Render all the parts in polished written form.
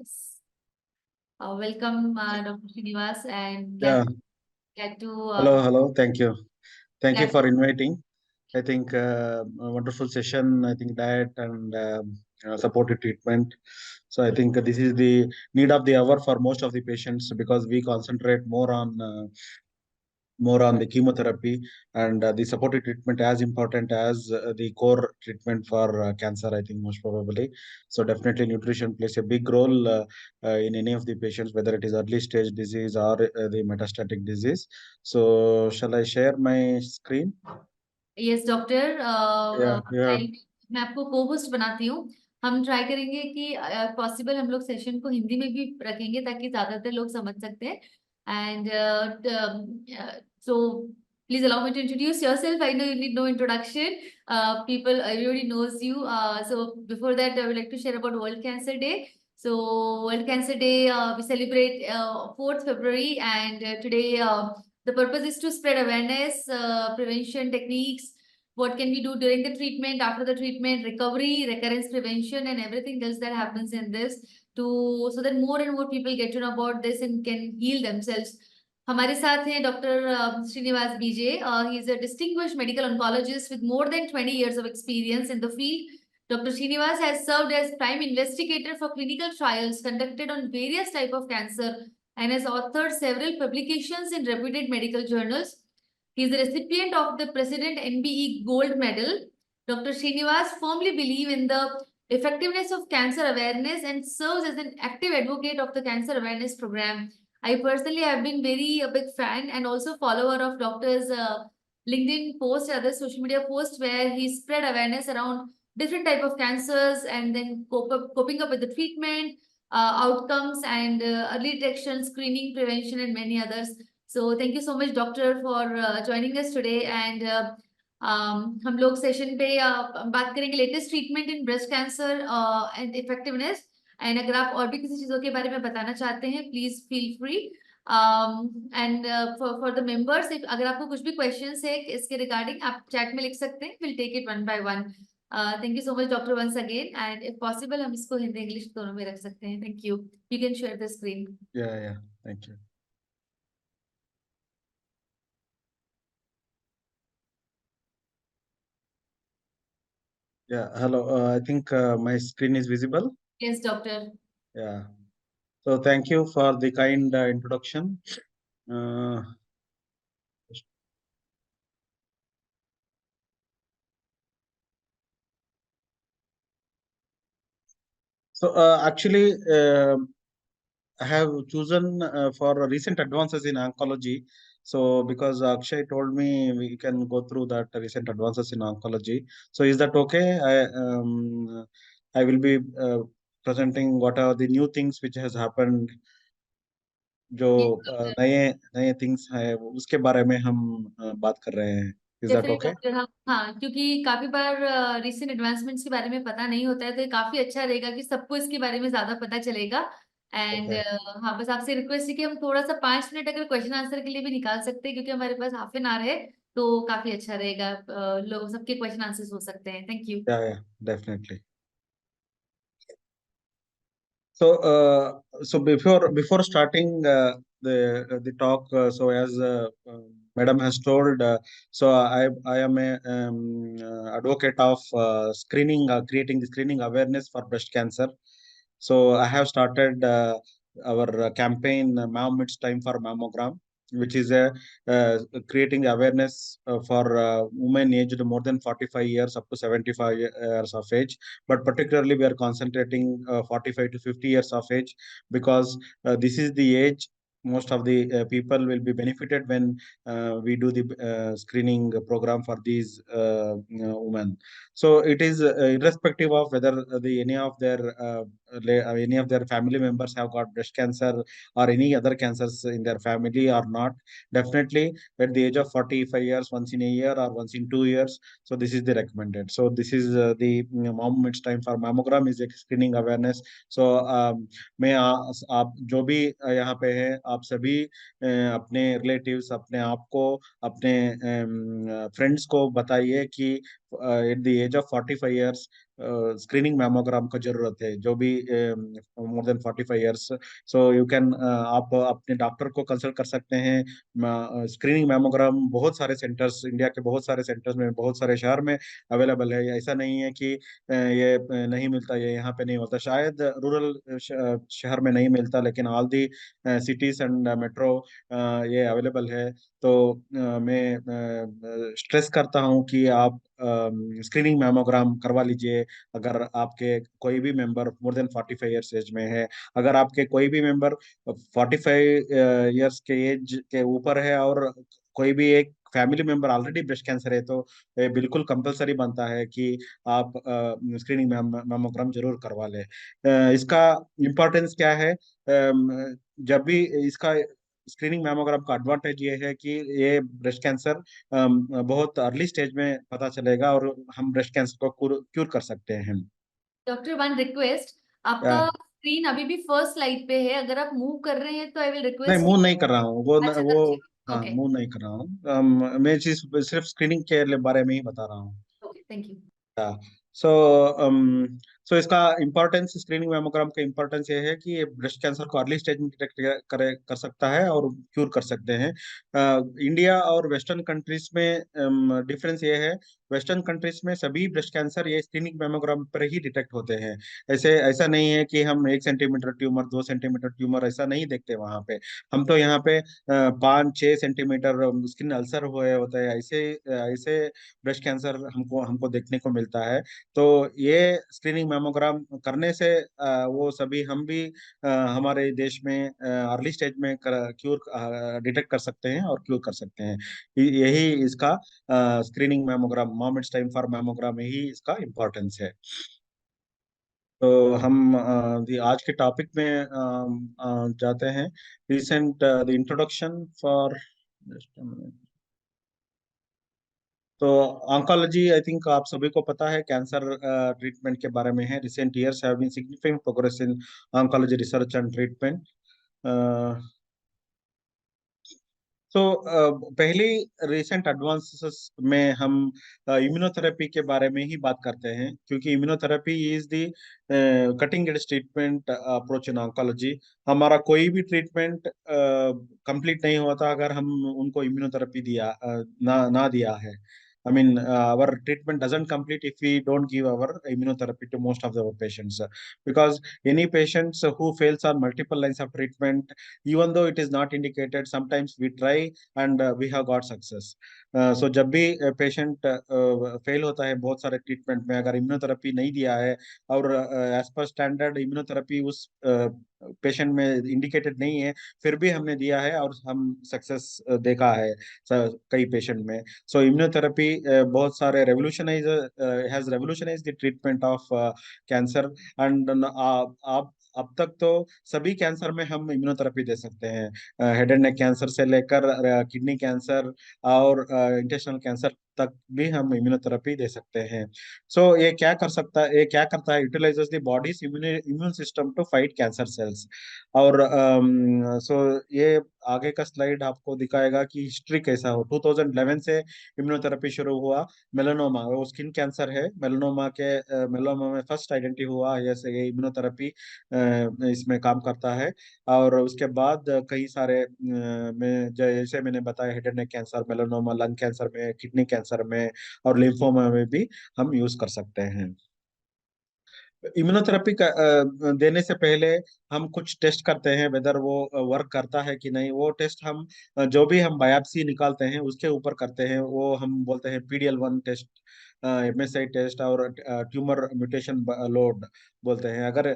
Yes. Welcome, Dr. Srinivas, and Yeah. glad to Hello. Thank you. Thank you glad. for inviting. I think a wonderful session. I think diet and supportive treatment. So I think this is the need of the hour for most of the patients because we concentrate more on the chemotherapy and the supportive treatment as important as the core treatment for cancer, I think, most probably. So definitely nutrition plays a big role in any of the patients, whether it is early stage disease or the metastatic disease. So shall I share my screen? Yes doctor, Yeah. मैं आपको को host बनाती हूँ। हम try करेंगे कि possible हम लोग सेशन को हिंदी में भी रखेंगे ताकि ज्यादातर लोग समझ सकते हैं। And so please allow me to introduce yourself. I know you need no introduction, people everybody knows you. So before that, I would like to share about World Cancer Day. So World Cancer Day, we celebrate 4th February, and today the purpose is to spread awareness, prevention techniques, what can we do during the treatment, after the treatment, recovery, recurrence prevention, and everything else that happens in this, to so that more and more people get to know about this and can heal themselves. हमारे साथ हैं doctor Srinivas BJ. He is a distinguished medical oncologist with more than 20 years of experience in the field. Dr. Srinivas has served as prime investigator for clinical trials conducted on various types of cancer and has authored several publications in reputed medical journals. He is the recipient of the President MBE Gold Medal. Dr. Srinivas firmly believes in the effectiveness of cancer awareness and serves as an active advocate of the cancer awareness program. I personally have been very a big fan and also follower of doctor's LinkedIn post, other social media posts where he spread awareness around different type of cancers and then coping up with the treatment, outcomes, and early detection, screening, prevention, and many others. So thank you so much, doctor, for joining us today. And हम लोग session पे बात करेंगे latest treatment in breast cancer and effectiveness. And अगर आप और भी किसी चीजों के बारे में बताना चाहते हैं, please feel free. And for the members, अगर आपको कुछ भी क्वेश्चंस है इसके रिगार्डिंग, आप चैट में लिख सकते हैं. Will take it one by one. Thank you so much doctor once again. And if possible हम इसको हिंदी इंग्लिश दोनों में रख सकते हैं. Thank you. You can share the screen. Yeah. Thank you. Yeah. Hello. I think my screen is visible. Yes, doctor. Yeah. So thank you for the kind introduction. Uh, Actually, I have chosen for recent advances in oncology. So because Akshay told me we can go through that recent advances in oncology. So is that okay? I will be presenting what are the new things which has happened, जो Yes, doctor. नए नए things है उसके बारे में हम बात कर रहे हैं. Is that definitely okay? Doctor. हम हाँ, क्योंकि काफी बार रिसेंट एडवांसमेंट्स के बारे में पता नहीं होता है, तो ये काफी अच्छा रहेगा कि सबको इसके बारे में ज्यादा पता चलेगा. And okay. हाँ, बस आपसे रिक्वेस्ट है कि हम थोड़ा सा 5 मिनट अगर क्वेश्चन आंसर के लिए भी निकाल सकते हैं, क्योंकि हमारे पास हाफ एन आवर है, तो काफी अच्छा रहेगा. लोग सबके क्वेश्चन आंसर्स हो सकते हैं. Thank you. या definitely. So, before starting the talk, so as Madam has told, so I am a advocate of screening, creating the screening awareness for breast cancer. So I have started our campaign, Mom, It's Time for Mammogram, which is creating awareness for women aged more than 45 years up to 75 years of age. But particularly, we are concentrating 45 to 50 years of age because this is the age most of the people will be benefited when we do the screening program for these women. So it is irrespective of whether any of their family members have got breast cancer or any other cancers in their family or not. Definitely, at the age of 45 years, once in a year or once in 2 years. So this is the recommended. So this is the mom. It's time for mammogram is a screening awareness. So मैं आप जो भी यहाँ पे हैं, आप सभी अपने रिलेटिव्स, अपने आप को, अपने फ्रेंड्स को बताइए कि at the age of 45 years screening mammogram का जरूरत है, जो भी more than 45 years. So you can, आप अपने डॉक्टर को कंसल्ट कर सकते हैं। स्क्रीनिंग मैमोग्राम बहुत सारे सेंटर्स, इंडिया के बहुत सारे सेंटर्स में, बहुत सारे शहर में अवेलेबल है। ऐसा नहीं है कि ये नहीं मिलता, ये यहाँ पे नहीं होता, शायद रूरल शहर में नहीं मिलता, लेकिन all the cities and metro ये अवेलेबल है। तो मैं स्ट्रेस करता हूँ कि आप स्क्रीनिंग मैमोग्राम करवा लीजिए। अगर आपके कोई भी member more than 45 years age में है, अगर आपके कोई भी मेंबर 45 ईयर्स के एज के ऊपर है, और कोई भी एक family member already breast cancer है, तो ये बिल्कुल कंपलसरी बनता है कि आप स्क्रीनिंग मैमोग्राम जरूर करवा लें। इसका इम्पोर्टेंस क्या है? जब भी इसका स्क्रीनिंग मैमोग्राम का एडवांटेज ये है कि ये ब्रेस्ट कैंसर बहुत अर्ली स्टेज में पता चलेगा, और हम ब्रेस्ट कैंसर को क्यूर कर सकते हैं। डॉक्टर, वन रिक्वेस्ट, आपका या, स्क्रीन अभी भी फर्स्ट स्लाइड पे है, अगर आप मूव कर रहे हैं तो आई विल नहीं, रिक्वेस्ट। मूव नहीं कर रहा हूँ, अच्छा, वो, तब ठीक। हाँ, ओके। मूव नहीं कर रहा हूँ। मैं चीज सिर्फ स्क्रीनिंग के बारे में ही बता रहा हूँ। Okay, thank you. So so इसका इम्पोर्टेंस, स्क्रीनिंग मैमोग्राम का इम्पोर्टेंस ये है कि ये ब्रेस्ट कैंसर को अर्ली स्टेज में डिटेक्ट कर सकता है और क्यूर कर सकते हैं। इंडिया और वेस्टर्न कंट्रीज में डिफरेंस ये है, वेस्टर्न कंट्रीज में सभी ब्रेस्ट कैंसर ये स्क्रीनिंग मैमोग्राम पर ही डिटेक्ट होते हैं। ऐसा नहीं है कि हम 1 सेंटीमीटर ट्यूमर, 2 सेंटीमीटर ट्यूमर ऐसा नहीं देखते वहां पे। हम तो यहाँ पे 5-6 सेंटीमीटर स्किन अल्सर हुए होते हैं, ऐसे ऐसे ब्रेस्ट कैंसर हमको हमको देखने को मिलता है। तो ये स्क्रीनिंग मैमोग्राम करने से वो सभी हम भी हमारे देश में अर्ली स्टेज में क्यूर डिटेक्ट कर सकते हैं और क्यूर कर सकते हैं। यही इसका screening mammogram, moments time for mammogram, यही इसका इम्पोर्टेंस है। तो हम आज के टॉपिक में जाते हैं। रिसेंट द इंट्रोडक्शन फॉर, तो ऑन्कोलॉजी, आई थिंक आप सभी को पता है, कैंसर ट्रीटमेंट के बारे में है। Recent years have been significant progress in oncology research and treatment. तो पहली रिसेंट एडवांसेस में हम इम्यूनोथेरेपी के बारे में ही बात करते हैं, क्योंकि immunotherapy is the cutting edge treatment approach in oncology. हमारा कोई भी ट्रीटमेंट कंप्लीट नहीं होता अगर हम उनको इम्यूनोथेरेपी ना दिया है। I mean, our treatment doesn't complete if we don't give our immunotherapy to most of our patients. Because any patients who fails on multiple lines of treatment, even though it is not indicated, sometimes we try and we have got success. So जब भी patient fail होता है बहुत सारे treatment में, अगर immunotherapy नहीं दिया है, और एज पर स्टैंडर्ड इम्यूनोथेरेपी उस पेशेंट में इंडिकेटेड नहीं है, फिर भी हमने दिया है और हम सक्सेस देखा है कई पेशेंट में। So immunotherapy बहुत सारे revolutionize has revolutionized the treatment of cancer, and आप अब तक तो सभी कैंसर में हम इम्यूनोथेरेपी दे सकते हैं, हेड एंड नेक कैंसर से लेकर किडनी कैंसर और इंटेस्टिनल कैंसर तक भी हम इम्यूनोथेरेपी दे सकते हैं। सो ये क्या करता है, utilises the body's immune system to fight cancer cells. और सो ये आगे का स्लाइड आपको दिखाएगा कि हिस्ट्री कैसा हो। 2011 से इम्यूनोथेरेपी शुरू हुआ। मेलानोमा, वो स्किन कैंसर है, मेलानोमा में फर्स्ट आइडेंटिटी हुआ, ये इम्यूनोथेरेपी इसमें काम करता है। और उसके बाद कई सारे में, जैसे मैंने बताया, head and neck cancer, melanoma, lung cancer में, किडनी कैंसर में और लिम्फोमा में भी हम यूज कर सकते हैं। इम्यूनोथेरेपी का देने से पहले हम कुछ टेस्ट करते हैं, वेदर वो वर्क करता है कि नहीं। वो टेस्ट हम जो भी हम बायोप्सी निकालते हैं उसके ऊपर करते हैं, वो हम बोलते हैं PDL1 टेस्ट, MSI टेस्ट, और ट्यूमर म्यूटेशन लोड बोलते हैं। अगर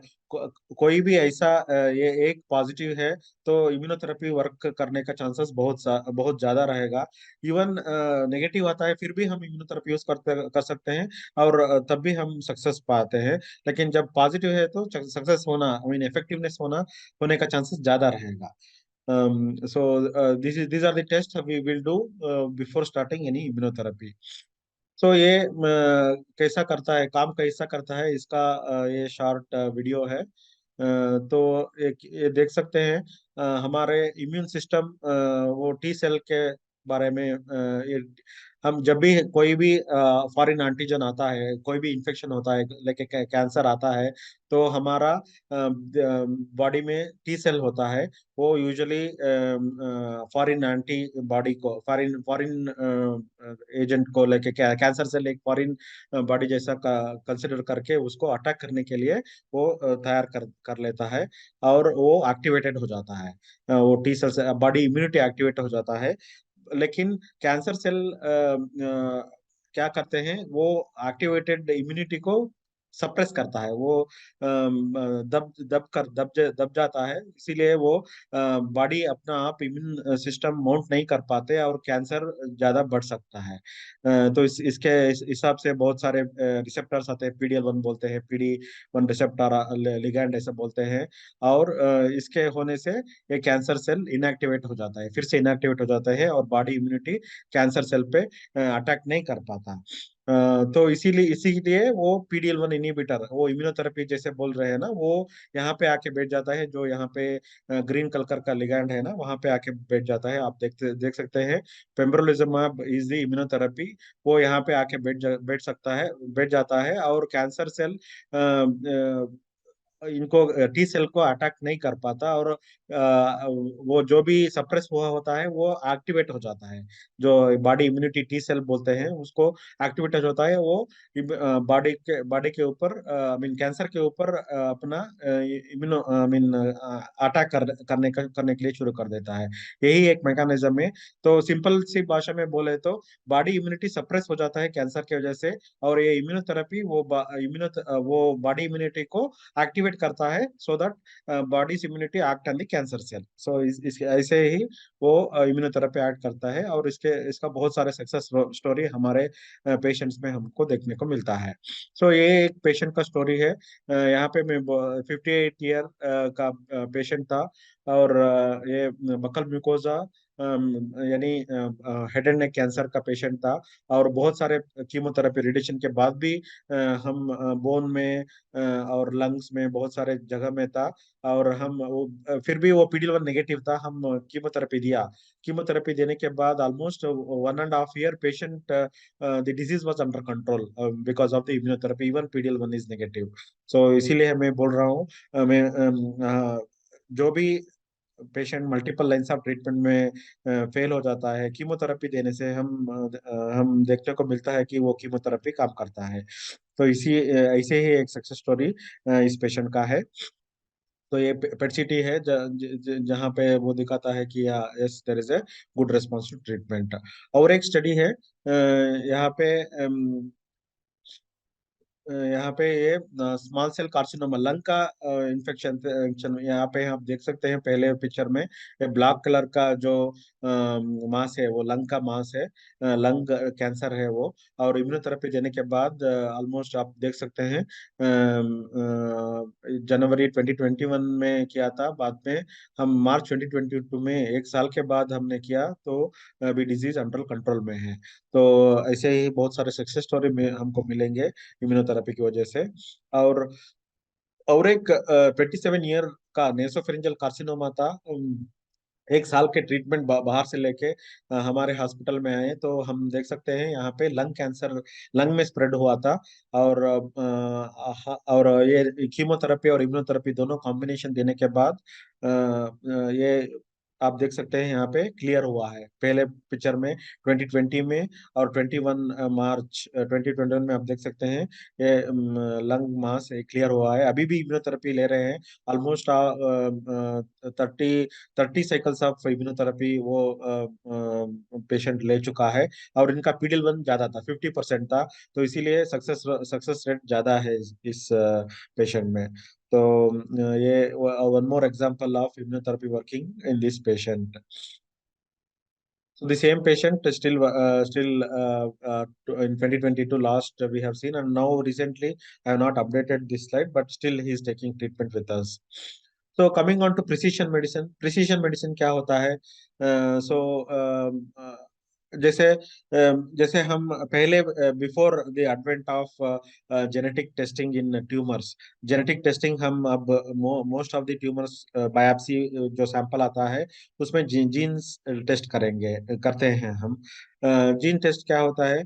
कोई भी ऐसा ये एक पॉजिटिव है, तो इम्यूनोथेरेपी वर्क करने का चांसेस बहुत ज्यादा रहेगा। इवन नेगेटिव आता है फिर भी हम इम्यूनोथेरेपी यूज कर सकते हैं, और तब भी हम सक्सेस पाते हैं। लेकिन जब पॉजिटिव है तो सक्सेस होना, आई मीन इफेक्टिवनेस होने का चांसेस ज्यादा रहेगा। So these are the tests we will do before starting any immunotherapy. So ये कैसा करता है, काम कैसा करता है, इसका ये शॉर्ट वीडियो है। तो ये देख सकते हैं, हमारे इम्यून सिस्टम, वो T सेल के बारे में, ये हम जब भी कोई भी फॉरेन एंटीजन आता है, कोई भी इन्फेक्शन होता है, लेके कैंसर आता है, तो हमारा बॉडी में टी सेल होता है, वो यूजुअली फॉरेन एंटी बॉडी को, फॉरेन फॉरेन एजेंट को लेके, कैंसर सेल एक फॉरेन बॉडी जैसा कंसिडर करके उसको अटैक करने के लिए वो तैयार कर लेता है, और वो एक्टिवेटेड हो जाता है। वो T cells, body immunity activate हो जाता है। लेकिन कैंसर सेल क्या करते हैं, वो एक्टिवेटेड इम्यूनिटी को सप्रेस करता है, वो दब जाता है, इसीलिए वो बॉडी अपना आप इम्यून सिस्टम माउंट नहीं कर पाते, और कैंसर ज्यादा बढ़ सकता है। तो इसके हिसाब से बहुत सारे रिसेप्टर्स आते हैं, PD-L1 बोलते हैं, PD-1 रिसेप्टर लिगैंड ऐसे बोलते हैं, और इसके होने से ये कैंसर सेल इनएक्टिवेट हो जाता है, फिर से इनएक्टिवेट हो जाता है, और बॉडी इम्यूनिटी कैंसर सेल पे अटैक नहीं कर पाता। तो इसीलिए वो PD-L1 इनहिबिटर, वो इम्यूनोथेरेपी जैसे बोल रहे हैं ना, वो यहाँ पे आके बैठ जाता है, जो यहाँ पे ग्रीन कलर का लिगैंड है ना, वहाँ पे आके बैठ जाता है। आप देख सकते हैं, पेम्ब्रोलिजुमाब इज द इम्यूनोथेरेपी, वो यहाँ पे आके बैठ सकता है, बैठ जाता है, और कैंसर सेल इनको टी सेल को अटैक नहीं कर पाता, और वो जो भी सप्रेस हुआ होता है वो एक्टिवेट हो जाता है, जो बॉडी इम्यूनिटी टी सेल बोलते हैं उसको, एक्टिवेट हो जाता है, वो बॉडी के ऊपर, आई मीन कैंसर के ऊपर अपना इम्यूनो, आई मीन अटैक करने के लिए शुरू कर देता है। यही एक मैकेनिज्म है। तो सिंपल सी भाषा में बोले तो बॉडी इम्यूनिटी सप्रेस हो जाता है कैंसर की वजह से, और ये इम्यूनोथेरेपी वो बॉडी इम्यूनिटी को एक्टिवेट करता है, so that body's immunity act on the cancer cell. So ऐसे ही वो इम्यूनोथेरेपी एक्ट करता है, और इसका बहुत सारे सक्सेस स्टोरी हमारे पेशेंट्स में हमको देखने को मिलता है। सो ये एक पेशेंट का स्टोरी है। यहाँ पे मैं 58 ईयर का पेशेंट था, और ये बकल म्यूकोजा, यानी हेड एंड नेक कैंसर का पेशेंट था, और बहुत सारे कीमोथेरेपी रेडिएशन के बाद भी हम बोन में और लंग्स में बहुत सारे जगह में था, और हम वो फिर भी वो PD-L1 नेगेटिव था। हम कीमोथेरेपी दिया, कीमोथेरेपी देने के बाद almost 1.5 year patient the disease was under control because of the immunotherapy, even PD-L1 is negative. So इसीलिए मैं बोल रहा हूँ, जो भी patient multiple lines of treatment में फेल हो जाता है, कीमोथेरेपी देने से हम देखने को मिलता है कि वो कीमोथेरेपी काम करता है। तो ऐसे ही एक सक्सेस स्टोरी इस पेशेंट का है। तो ये पेट सिटी है, जहाँ पे वो दिखाता है कि yes there is a good response to treatment. और एक स्टडी है यहाँ पे, यहाँ पे ये स्मॉल सेल कार्सिनोमा, लंग का इन्फेक्शन, यहाँ पे आप देख सकते हैं पहले पिक्चर में, ये ब्लैक कलर का जो मांस है वो लंग का मांस है, लंग कैंसर है वो। और इम्यूनोथेरेपी देने के बाद ऑलमोस्ट आप देख सकते हैं, जनवरी 2021 में किया था, बाद में हम मार्च 2022 में, एक साल के बाद हमने किया, तो अभी डिजीज अंडर कंट्रोल में है। तो ऐसे ही बहुत सारे सक्सेस स्टोरी में हमको मिलेंगे इम्यूनोथेरेपी की वजह से। और एक 27 ईयर का नेसोफेरिंजियल कार्सिनोमा था। एक साल के ट्रीटमेंट बाहर से लेके हमारे हॉस्पिटल में आए, तो हम देख सकते हैं यहाँ पे लंग कैंसर, लंग में स्प्रेड हुआ था। और और ये कीमोथेरेपी और इम्यूनोथेरेपी दोनों कॉम्बिनेशन देने के बाद ये आप देख सकते हैं यहाँ पे क्लियर हुआ है, पहले पिक्चर में 2020 में, और 21 मार्च 2021 में आप देख सकते हैं ये लंग मास क्लियर हुआ है। अभी भी इम्यूनोथेरेपी ले रहे हैं, ऑलमोस्ट 30 साइकिल्स ऑफ इम्यूनोथेरेपी वो पेशेंट ले चुका है, और इनका PD-L1 ज्यादा था, 50% था, तो इसीलिए सक्सेस रेट ज्यादा है इस पेशेंट में। तो ये one more example of immunotherapy working in this patient. So the same patient is in 2022 last we have seen, and now recently I have not updated this slide, but still he is taking treatment with us. So coming on to precision medicine, precision medicine क्या होता है? जैसे जैसे हम पहले, before the advent of genetic testing in tumours, genetic testing हम अब most of the tumours biopsy जो सैंपल आता है उसमें जीन्स टेस्ट करते हैं हम। जीन टेस्ट क्या होता है?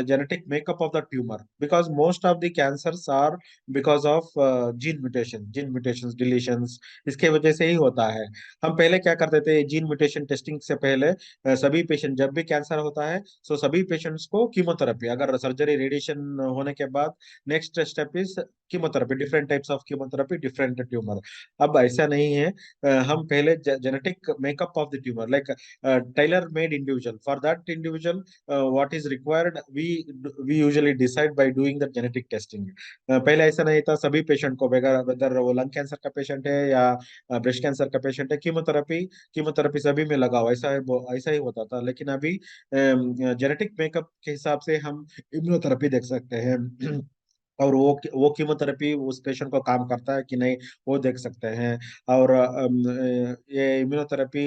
Genetic makeup of the tumour, because most of the cancers are because of gene mutation deletions, इसके वजह से ही होता है। हम पहले क्या करते थे, जीन म्यूटेशन टेस्टिंग से पहले सभी पेशेंट, जब भी कैंसर होता है सो सभी पेशेंट्स को कीमोथेरेपी, अगर सर्जरी रेडिएशन होने के बाद next step is chemotherapy, different types of chemotherapy, different tumour. अब ऐसा नहीं है, हम पहले genetic makeup of the tumour, like tailor made individual, for that individual what is required, we usually decide by doing the genetic testing. पहले ऐसा नहीं था, सभी पेशेंट को, वेदर वेदर वो लंग कैंसर का पेशेंट है या ब्रेस्ट कैंसर का पेशेंट है, कीमोथेरेपी कीमोथेरेपी सभी में लगाओ, ऐसा ही होता था। लेकिन अभी जेनेटिक मेकअप के हिसाब से हम इम्यूनोथेरेपी देख सकते हैं और वो कीमोथेरेपी उस पेशेंट को काम करता है कि नहीं, वो देख सकते हैं। और ये इम्यूनोथेरेपी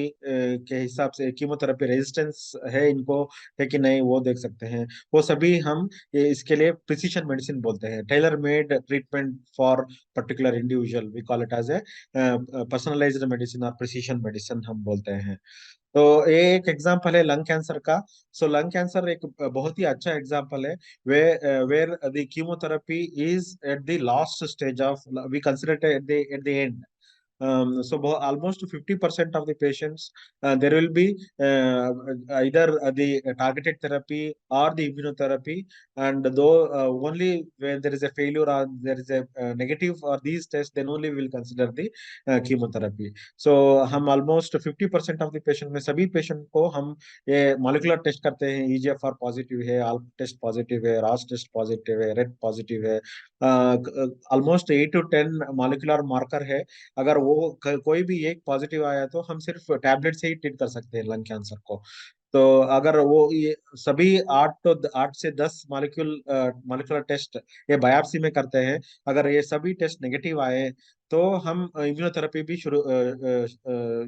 के हिसाब से कीमोथेरेपी रेजिस्टेंस है इनको, है कि नहीं, वो देख सकते हैं। वो सभी हम इसके लिए प्रिसीशन मेडिसिन बोलते हैं, tailor made treatment for particular individual, we call it as a personalised medicine और प्रिसीशन मेडिसिन हम बोलते हैं। तो ये एक एग्जांपल है लंग कैंसर का। सो लंग कैंसर एक बहुत ही अच्छा एग्जांपल है, way where the chemotherapy is at the last stage of, we consider it at the end. So almost 50% of the patients, there will be either the targeted therapy or the immunotherapy, and though only when there is a failure or there is a negative or these tests, then only we will consider the chemotherapy. So हम almost 50% of the patient में, सभी patient को हम ये molecular test करते हैं, EGFR positive है, ALK test positive है, ROS टेस्ट पॉजिटिव है, रेड पॉजिटिव है, ऑलमोस्ट 8 to 10 मॉलिकुलर मार्कर है। अगर वो कोई भी एक पॉजिटिव आया तो हम सिर्फ टैबलेट से ही ट्रीट कर सकते हैं लंग कैंसर को। तो अगर वो ये सभी 8 से 10 मॉलिक्यूलर टेस्ट ये बायोप्सी में करते हैं, अगर ये सभी टेस्ट नेगेटिव आए तो हम इम्यूनोथेरेपी भी शुरू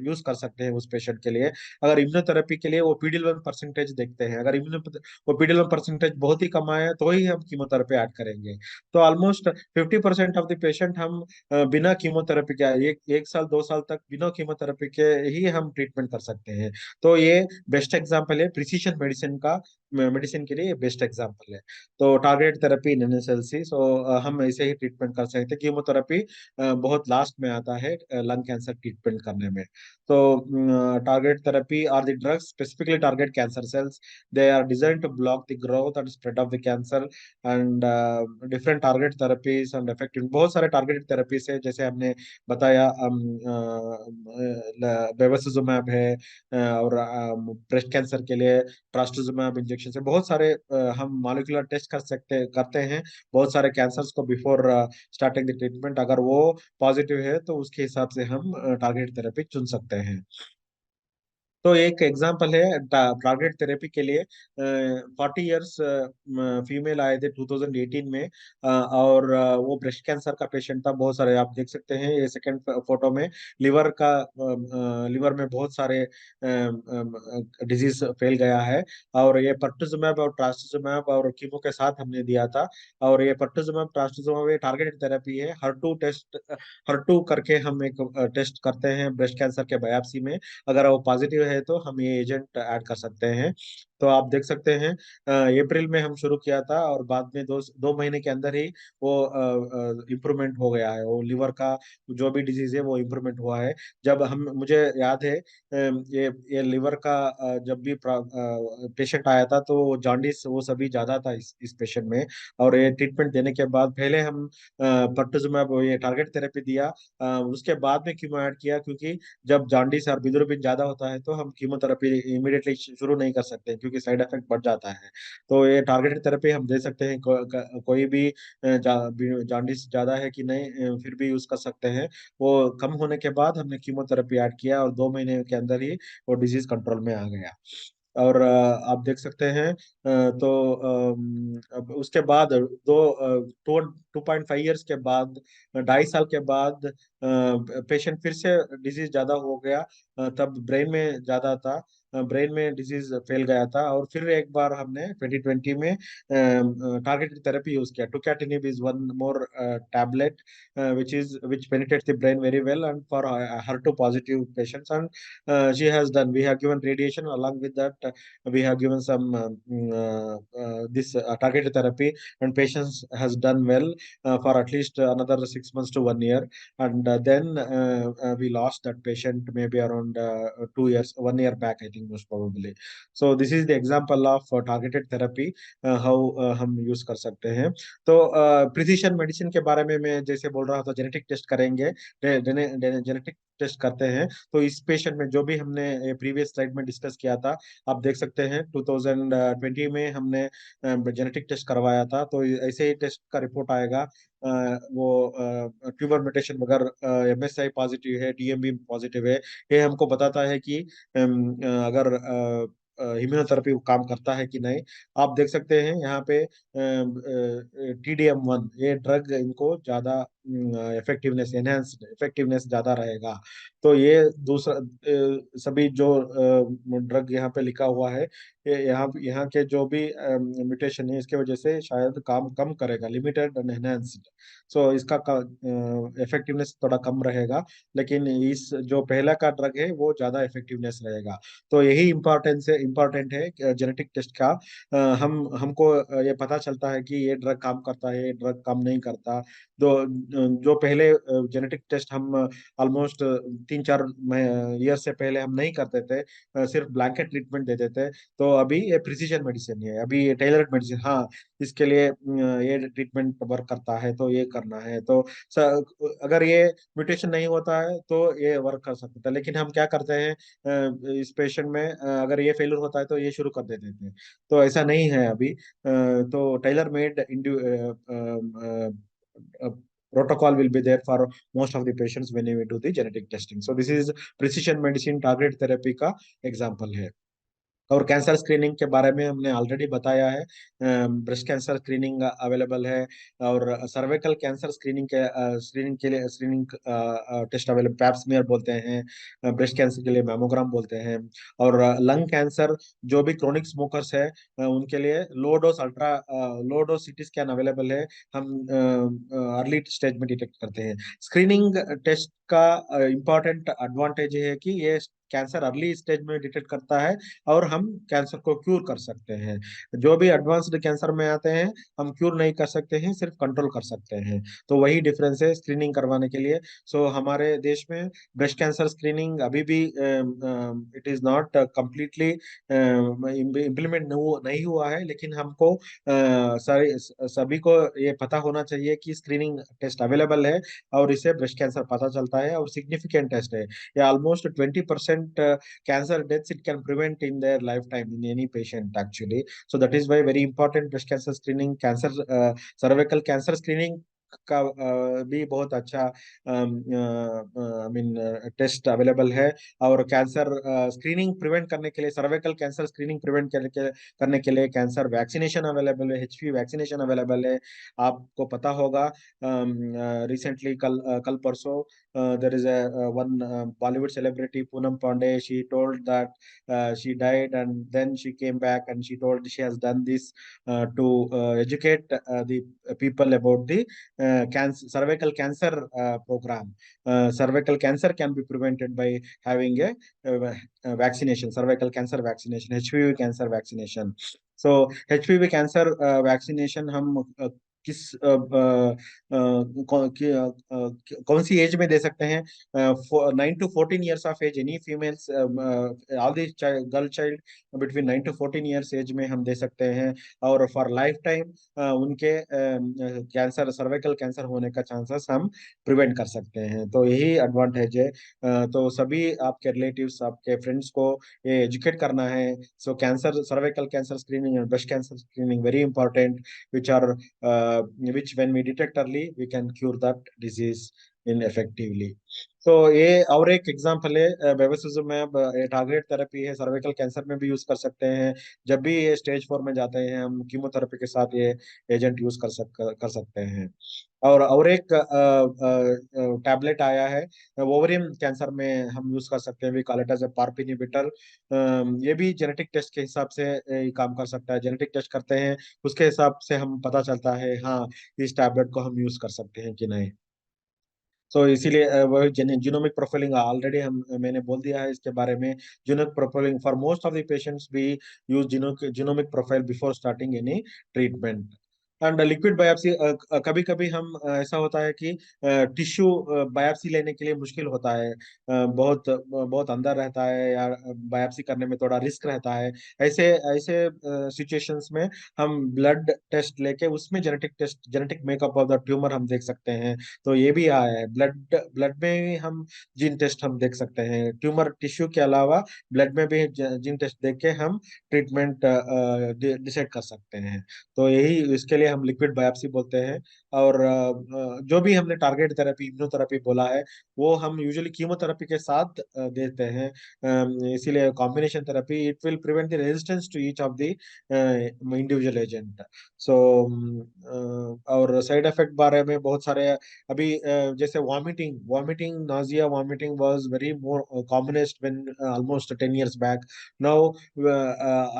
यूज कर सकते हैं उस पेशेंट के लिए। अगर इम्यूनोथेरेपी के लिए वो पीडीएल1 परसेंटेज देखते हैं, अगर वो पीडीएल1 परसेंटेज बहुत ही कम आया तो ही हम कीमोथेरेपी ऐड करेंगे। तो ऑलमोस्ट 50% ऑफ द पेशेंट हम बिना कीमोथेरेपी के, एक साल 2 साल तक बिना कीमोथेरेपी के ही हम ट्रीटमेंट कर सकते हैं। तो ये बेस्ट एग्जांपल है प्रिसीशन मेडिसिन का, मेडिसिन के लिए बेस्ट एग्जांपल है। तो टारगेट थेरेपी इन एनएसएलसी, सो हम ऐसे ही ट्रीटमेंट कर सकते हैं। कीमोथेरेपी बहुत लास्ट में आता है लंग कैंसर ट्रीटमेंट करने में। तो target therapy are the drugs specifically target cancer cells, they are designed to block the growth and spread of the cancer, and different target therapies and effective, बहुत सारे targeted therapies है, जैसे हमने बताया बेवसिजुमैब है, और ब्रेस्ट कैंसर के लिए ट्रास्टुजुमैब इंजेक्शन से, बहुत सारे हम मॉलिक्यूलर टेस्ट करते हैं बहुत सारे कैंसर्स को बिफोर स्टार्टिंग द ट्रीटमेंट। अगर वो पॉजिटिव है तो उसके हिसाब से हम टारगेट थेरेपी चुन सकते हैं। तो एक एग्जांपल है टारगेट थेरेपी के लिए, 40 इयर्स फीमेल आए थे 2018 में, और वो ब्रेस्ट कैंसर का पेशेंट था। बहुत सारे आप देख सकते हैं ये सेकंड फोटो में, लिवर में बहुत सारे डिजीज फैल गया है, और ये पर्टुजुमैब और ट्रास्टुजुमैब और कीमो के साथ हमने दिया था। और ये पर्टुजुमैब ट्रास्टुजुमैब ये टारगेटेड थेरेपी है, हर टू करके हम एक टेस्ट करते हैं ब्रेस्ट कैंसर के बायोप्सी में। अगर वो पॉजिटिव है तो हम ये एजेंट ऐड कर सकते हैं। तो आप देख सकते हैं अप्रैल में हम शुरू किया था और बाद में 2 महीने के अंदर ही वो इम्प्रूवमेंट हो गया है, वो लिवर का जो भी डिजीज है वो इम्प्रूवमेंट हुआ है। जब हम मुझे याद है ये लिवर का जब भी पेशेंट आया था तो जॉन्डिस वो सभी ज्यादा था इस पेशेंट में। और ये ट्रीटमेंट देने के बाद पहले हम पर्टुजुमैब ये टारगेट थेरेपी दिया, उसके बाद में कीमो ऐड किया, क्योंकि जब जॉन्डिस और बिलिरुबिन ज्यादा होता है तो हम कीमोथेरेपी इमीडिएटली शुरू नहीं कर सकते हैं, क्योंकि साइड इफेक्ट बढ़ जाता है। तो ये टारगेटेड थेरेपी हम दे सकते हैं, कोई भी जॉन्डिस ज्यादा है कि नहीं, फिर भी यूज कर सकते हैं। वो कम होने के बाद हमने कीमोथेरेपी ऐड किया और 2 महीने के अंदर ही वो डिजीज कंट्रोल में आ गया। और आप देख सकते हैं तो अब उसके बाद 2.5 इयर्स के बाद, 2.5 साल के बाद पेशेंट फिर से डिजीज ज्यादा हो गया, तब ब्रेन में ज्यादा था। ब्रेन में डिजीज फैल गया था, और फिर एक बार हमने 2020 में टारगेटेड थेरेपी यूज किया. Tucatinib is one more tablet which penetrates the brain very well, and for HER2 positive patients, and she has done, we have given radiation, along with that we have given some this targeted therapy, and patients has done well for at least another 6 months to 1 year. And then we lost that patient maybe around 2 years, 1 year back, I think, most probably. So this is the example of targeted therapy, how हम use कर सकते हैं. तो precision medicine के बारे में मैं जैसे बोल रहा था, जेनेटिक टेस्ट करेंगे, जेनेटिक टेस्ट करते हैं. तो इस पेशेंट में जो भी हमने प्रीवियस स्लाइड में डिस्कस किया था, आप देख सकते हैं 2020 में हमने जेनेटिक टेस्ट करवाया था. तो ऐसे ही टेस्ट का रिपोर्ट आएगा, वो ट्यूमर म्यूटेशन अगर MSI पॉजिटिव है, DMB पॉजिटिव है, ये हमको बताता है कि अगर इम्यूनोथेरेपी काम करता है कि नहीं. आप देख सकते हैं यहाँ पे TDM1, ये ड्रग इनको ज्यादा इफेक्टिवनेस, एनहेंस्ड इफेक्टिवनेस ज्यादा रहेगा. तो ये दूसरा सभी जो ड्रग यहाँ पे लिखा हुआ है, ये यहाँ यहाँ के जो भी म्यूटेशन है, इसके वजह से शायद काम कम करेगा, लिमिटेड एंड एनहेंस्ड. सो इसका इफेक्टिवनेस थोड़ा कम रहेगा, लेकिन इस जो पहला का ड्रग है वो ज्यादा इफेक्टिवनेस रहेगा. तो यही इम्पोर्टेंट है जेनेटिक टेस्ट का. हमको ये पता चलता है कि ये ड्रग काम करता है, ये ड्रग काम नहीं करता. जो पहले जेनेटिक टेस्ट हम ऑलमोस्ट 3-4 ईयर से पहले हम नहीं करते थे, सिर्फ ब्लैंकेट ट्रीटमेंट देते थे. तो अभी ये प्रिसीजन मेडिसिन है, अभी ये टेलर्ड मेडिसिन. हाँ, इसके लिए ये ट्रीटमेंट वर्क करता है, तो ये करना है. तो अगर ये म्यूटेशन नहीं होता है तो ये वर्क कर सकता है. लेकिन हम क्या करते हैं, इस पेशेंट में अगर ये फेलियर होता है तो ये शुरू कर देते हैं. तो ऐसा नहीं है अभी. तो tailor made protocol will be there for most of the patients when we do the genetic testing. So this is precision medicine targeted therapy का example है. और कैंसर स्क्रीनिंग के बारे में हमने ऑलरेडी बताया है. ब्रेस्ट कैंसर स्क्रीनिंग अवेलेबल है, और सर्वाइकल कैंसर स्क्रीनिंग के लिए screening test available, pap smear बोलते हैं. ब्रेस्ट कैंसर के लिए मैमोग्राम बोलते हैं. और लंग कैंसर, जो भी क्रोनिक स्मोकर्स है, उनके लिए low dose CT scan available है. हम अर्ली स्टेज में डिटेक्ट करते हैं. स्क्रीनिंग टेस्ट का इम्पोर्टेंट एडवांटेज है कि ये कैंसर अर्ली स्टेज में डिटेक्ट करता है, और हम कैंसर को क्यूर कर सकते हैं. जो भी एडवांस्ड कैंसर में आते हैं, हम क्यूर नहीं कर सकते हैं, सिर्फ कंट्रोल कर सकते हैं. तो वही डिफरेंस है स्क्रीनिंग करवाने के लिए. सो हमारे देश में ब्रेस्ट कैंसर स्क्रीनिंग अभी भी it is not completely implement नहीं हुआ है, लेकिन हमको सभी को ये पता होना चाहिए कि स्क्रीनिंग टेस्ट अवेलेबल है, और इससे ब्रेस्ट कैंसर पता चलता है, और सिग्निफिकेंट टेस्ट है. ये almost 20% cancer deaths it can prevent in their lifetime in any patient actually. So that is why very important breast cancer screening, cervical cancer screening का भी बहुत अच्छा आई मीन टेस्ट अवेलेबल है. और cancer screening prevent करने के लिए, cervical cancer screening prevent करने के लिए कैंसर वैक्सीनेशन अवेलेबल है, HPV वैक्सीनेशन अवेलेबल है. आपको पता होगा रिसेंटली कल परसों there is a one Bollywood celebrity Poonam Pandey. She told that she died, and then she came back and she told she has done this to educate the people about the cervical cancer program. Cervical cancer can be prevented by having a vaccination, cervical cancer vaccination, HPV cancer vaccination. So HPV cancer vaccination हम किस कौन सी as में दे सकते हैं? 9 to 14 years of age, any females, all the girl child between 9 to 14 years age में हम दे सकते हैं. और फॉर लाइफ टाइम उनके कैंसर, सर्वाइकल कैंसर होने का चांसेस हम प्रिवेंट कर सकते हैं. तो यही एडवांटेज है. तो सभी आपके रिलेटिव्स, आपके फ्रेंड्स को ये एजुकेट करना है. So cancer, cervical cancer screening and breast cancer screening very important, which when we detect early, we can cure that disease in effectively. तो ये और एक एग्जांपल है बेविसिजुमैब, ये टारगेट थेरेपी है, सर्वाइकल कैंसर में भी यूज कर सकते हैं। जब भी ये स्टेज 4 में जाते हैं हम कीमोथेरेपी के साथ ये एजेंट यूज कर सकते हैं। और एक टैबलेट आया है ओवरियन कैंसर में हम यूज कर सकते हैं, we call it as a PARP inhibitor. ये भी जेनेटिक टेस्ट के हिसाब से काम कर सकता है। जेनेटिक टेस्ट करते हैं, उसके हिसाब से हम पता चलता है हाँ इस टैबलेट को हम यूज कर सकते हैं कि नहीं। सो इसीलिए वो जीनोमिक प्रोफाइलिंग ऑलरेडी हम मैंने बोल दिया है इसके बारे में। Genomic profiling for most of the patients भी use genomic profile before starting any treatment. And liquid biopsy, कभी कभी हम ऐसा होता है कि टिश्यू बायोप्सी लेने के लिए मुश्किल होता है, बहुत बहुत अंदर रहता है या बायोप्सी करने में थोड़ा रिस्क रहता है। ऐसे ऐसे सिचुएशंस में हम ब्लड टेस्ट लेके उसमें genetic makeup of the tumour हम देख सकते हैं। तो ये भी आया है, ब्लड ब्लड में भी हम जीन टेस्ट हम देख सकते हैं। ट्यूमर टिश्यू के अलावा ब्लड में भी जीन टेस्ट देख के हम ट्रीटमेंट डिसाइड कर सकते हैं। तो यही इसके लिए हम लिक्विड बायोप्सी बोलते हैं। और जो भी हमने टारगेट थेरेपी इम्यूनोथेरेपी बोला है वो हम यूजुअली कीमोथेरेपी के साथ देते हैं। इसीलिए combination therapy it will prevent the resistance to each of the individual agent. So और साइड इफेक्ट बारे में बहुत सारे अभी जैसे vomiting vomiting nausea vomiting was very more commonest when almost 10 years back. Now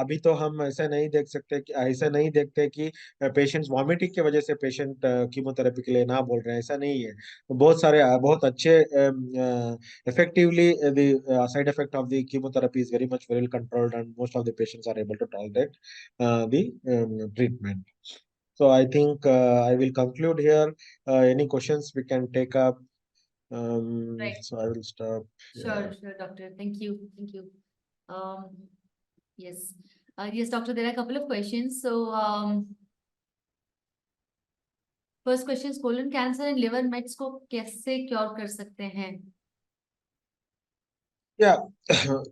अभी तो हम ऐसा नहीं देख सकते कि ऐसा नहीं देखते कि पेशेंट्स वॉमिटिंग की वजह से पेशेंट कीमोथेरेपी के लिए ना बोल रहे हैं, ऐसा नहीं है। बहुत सारे बहुत अच्छे effectively the side effect of the chemotherapy is very much well controlled and most of the patients are able to tolerate the treatment. So I think I will conclude here. Any questions we can take up? Right. So I will stop. Sure, sure, doctor. Thank you. Thank you. Um, yes. Yes, doctor, there are a couple of questions. So, first question is colon cancer and liver mets को कैसे cure कर सकते हैं? Yeah,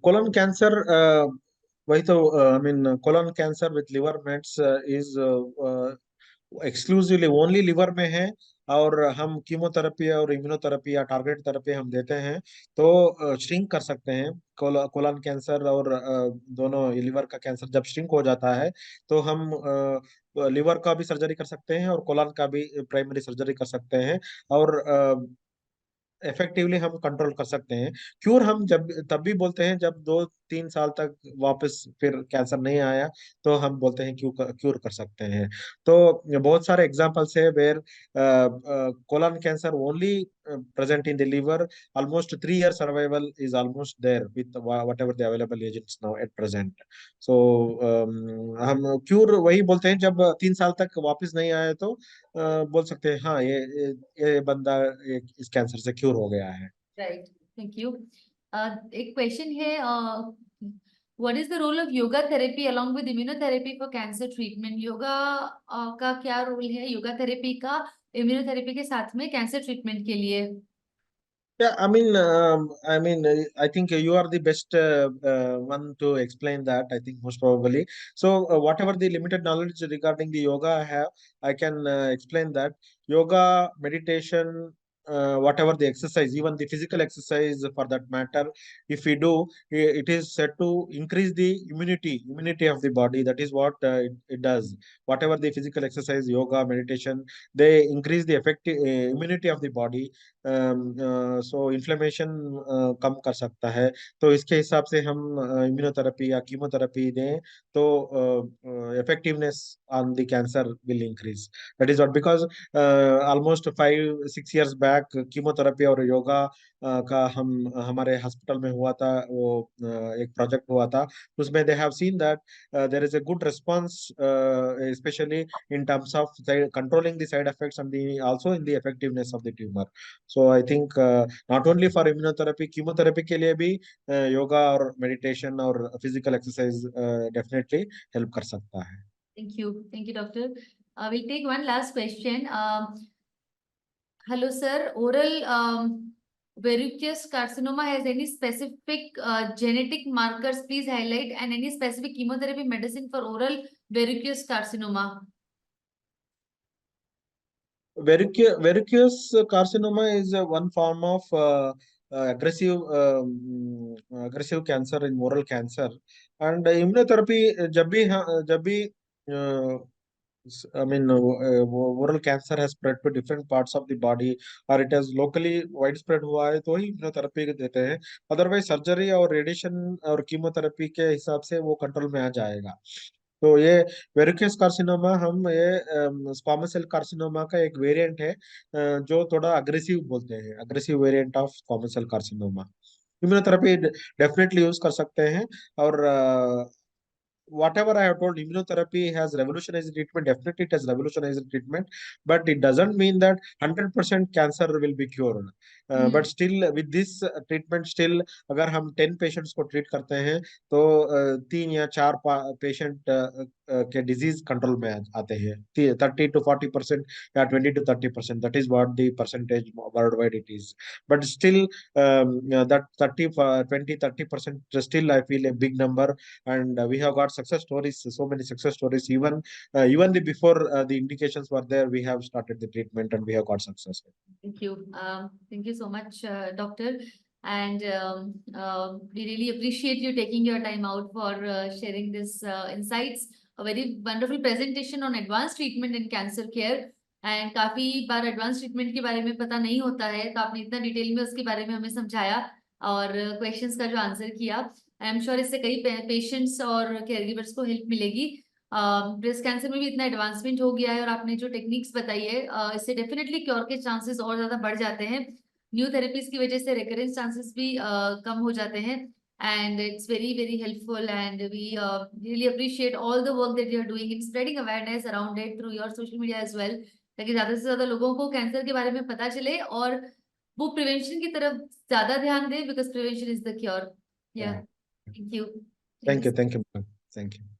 colon cancer. वही तो I mean colon cancer with liver mets is exclusively only liver में है। और हम कीमोथेरेपी और इम्यूनोथेरेपी या टारगेट थेरेपी हम देते हैं तो श्रिंक कर सकते हैं। कोलन कैंसर और दोनों लिवर का कैंसर जब श्रिंक हो जाता है तो हम लिवर का भी सर्जरी कर सकते हैं और कोलन का भी प्राइमरी सर्जरी कर सकते हैं। और इफेक्टिवली हम कंट्रोल कर सकते हैं। क्यूर हम जब तब भी बोलते हैं जब 2-3 साल तक वापस फिर कैंसर नहीं आया तो हम बोलते हैं क्यूर कर सकते हैं। तो बहुत सारे एग्जांपल्स है where colon cancer only present in the liver, almost 3 year survival is almost there with whatever the available agents now at present. So हम क्यूर वही बोलते हैं जब 3 साल तक वापस नहीं आए तो बोल सकते हैं हाँ ये बंदा इस कैंसर से क्यूर हो गया है। Right. Thank you. एक क्वेश्चन है, what is the role of yoga therapy along with immunotherapy for cancer treatment? Yoga का क्या रोल है योगा थेरेपी का इम्यूनोथेरेपी के साथ में कैंसर ट्रीटमेंट के लिए? Yeah, I mean, I think you are the best one to explain that. I think most probably. So, whatever the limited knowledge regarding the yoga I have, I can explain that yoga, meditation, whatever the exercise, even the physical exercise for that matter, if we do, it is said to increase the immunity of the body. That is what it does. Whatever the physical exercise, yoga, meditation, they increase the effective immunity of the body। So inflammation कम कर सकता है। तो इसके हिसाब से हम immunotherapy या कीमोथेरेपी दें तो effectiveness on the cancer will increase. That is what because almost 5-6 years back chemotherapy और योगा का हम हमारे हॉस्पिटल में हुआ था वो एक प्रोजेक्ट हुआ था। उसमें they have seen that there is a good response specially in terms of controlling the side effects and the also in the effectiveness of the tumor. So I think not only for immunotherapy, chemotherapy के लिए भी योगा और meditation और physical exercise definitely help कर सकता है। Thank you, doctor. We'll take one last question. Hello, sir. Oral verrucous carcinoma has any specific genetic markers? Please highlight, and any specific chemotherapy medicine for oral verrucous carcinoma? Verrucous carcinoma is one form of aggressive cancer in oral cancer, and immunotherapy जब भी oral cancer has spread to different parts of the body or it has locally widespread हुआ है तो ही immunotherapy देते हैं, otherwise surgery और radiation और chemotherapy के हिसाब से वो कंट्रोल में आ जाएगा। तो ये वेरिकोस कार्सिनोमा हम ये स्क्वामस सेल कार्सिनोमा का एक वेरिएंट है, जो थोड़ा अग्रेसिव बोलते हैं, aggressive variant of squamous cell carcinoma. Immunotherapy definitely use कर सकते हैं, और whatever I have told, immunotherapy has revolutionized treatment. Definitely, it has revolutionized treatment, but it doesn't mean that 100% cancer will be cured. But still, with this treatment, still, अगर हम 10 patients को treat करते हैं, तो 3 या 4 patient के disease control में आते हैं, 30 to 40% या 20 to 30%. That is what the percentage worldwide it is. But still, that 20-30% still I feel a big number, and we have got success stories, so many success stories. Even before the indications were there, we have started the treatment and we have got success. Thank you. Thank you so much, doctor. And we really appreciate you taking your time out for sharing this insights. A very wonderful presentation on advanced treatment in cancer care. And काफी बार advance treatment के बारे में पता नहीं होता है, तो आपने इतना डिटेल में उसके बारे में हमें समझाया और क्वेश्चंस का जो आंसर किया। आई एम श्योर इससे कई पेशेंट्स और केयरगिवर्स को हेल्प मिलेगी। ब्रेस्ट कैंसर में भी इतना एडवांसमेंट हो गया है और आपने जो टेक्निक्स बताई है इससे डेफिनेटली क्योर के चांसेस और ज्यादा बढ़ जाते हैं। न्यू थेरेपीज की वजह से रिकरेंस चांसेस भी कम हो जाते हैं, and it's very helpful, and we really appreciate all the work that you're doing in spreading awareness around it through your social media as well, ताकि ज्यादा से ज्यादा लोगों को कैंसर के बारे में पता चले और वो प्रिवेंशन की तरफ ज्यादा ध्यान दें, because prevention is the cure. या thank you. Thank you. Thank you.